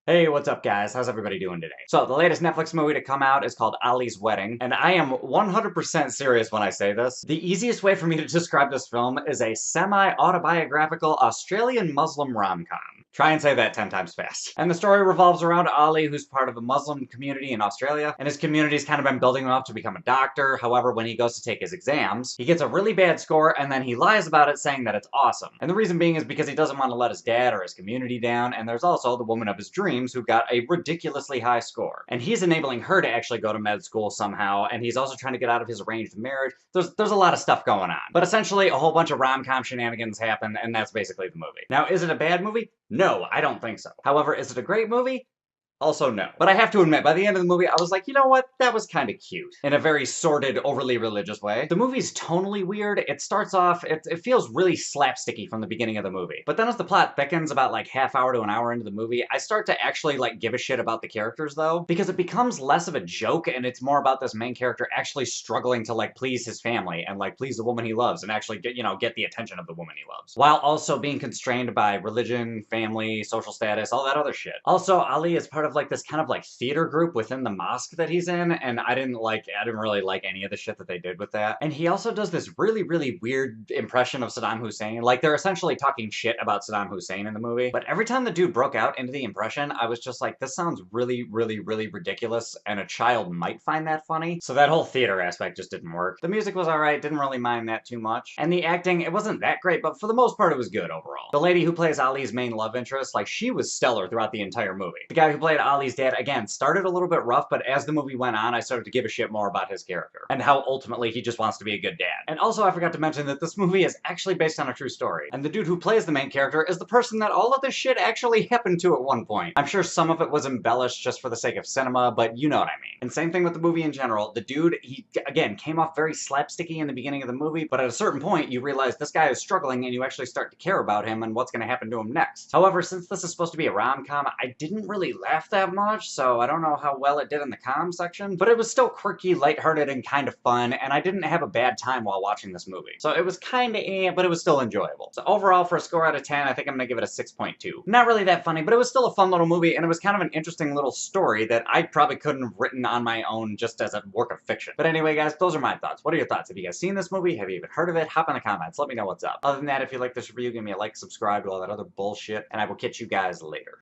Hey, what's up guys? How's everybody doing today? So, the latest Netflix movie to come out is called Ali's Wedding, and I am 100% serious when I say this. The easiest way for me to describe this film is a semi-autobiographical Australian Muslim rom-com. Try and say that 10 times fast. And the story revolves around Ali, who's part of a Muslim community in Australia, and his community's kind of been building him up to become a doctor. However, when he goes to take his exams, he gets a really bad score, and then he lies about it saying that it's awesome. And the reason being is because he doesn't want to let his dad or his community down, and there's also the woman of his dreams who got a ridiculously high score. And he's enabling her to actually go to med school somehow, and he's also trying to get out of his arranged marriage. There's a lot of stuff going on. But essentially, a whole bunch of rom-com shenanigans happen, and that's basically the movie. Now, is it a bad movie? No, I don't think so. However, is it a great movie? Also, no. But I have to admit, by the end of the movie, I was like, you know what? That was kind of cute. In a very sordid, overly religious way. The movie's tonally weird. It starts off, it feels really slapsticky from the beginning of the movie. But then as the plot thickens about like half hour to an hour into the movie, I start to actually like give a shit about the characters though, because it becomes less of a joke and it's more about this main character actually struggling to like please his family and like please the woman he loves and actually get, get the attention of the woman he loves. While also being constrained by religion, family, social status, all that other shit. Also, Ali is part of like this kind of like theater group within the mosque that he's in, and I didn't really like any of the shit that they did with that. And he also does this really weird impression of Saddam Hussein. Like, they're essentially talking shit about Saddam Hussein in the movie, but every time the dude broke out into the impression, I was just like, this sounds really ridiculous, and a child might find that funny. So that whole theater aspect just didn't work. The music was alright, didn't really mind that too much. And the acting, it wasn't that great, but for the most part, it was good overall. The lady who plays Ali's main love interest, like, she was stellar throughout the entire movie. The guy who played Ali's dad, again, started a little bit rough, but as the movie went on, I started to give a shit more about his character, and how ultimately he just wants to be a good dad. And also, I forgot to mention that this movie is actually based on a true story, and the dude who plays the main character is the person that all of this shit actually happened to at one point. I'm sure some of it was embellished just for the sake of cinema, but you know what I mean. And same thing with the movie in general. The dude, he, again, came off very slapsticky in the beginning of the movie, but at a certain point, you realize this guy is struggling, and you actually start to care about him and what's gonna happen to him next. However, since this is supposed to be a rom-com, I didn't really laugh that much, so I don't know how well it did in the comm section, but it was still quirky, lighthearted, and kind of fun, and I didn't have a bad time while watching this movie. So it was kinda but it was still enjoyable. So overall, for a score out of 10, I think I'm gonna give it a 6.2. Not really that funny, but it was still a fun little movie, and it was kind of an interesting little story that I probably couldn't have written on my own just as a work of fiction. But anyway, guys, those are my thoughts. What are your thoughts? Have you guys seen this movie? Have you even heard of it? Hop in the comments. Let me know what's up. Other than that, if you like this review, give me a like, subscribe, to all that other bullshit, and I will catch you guys later.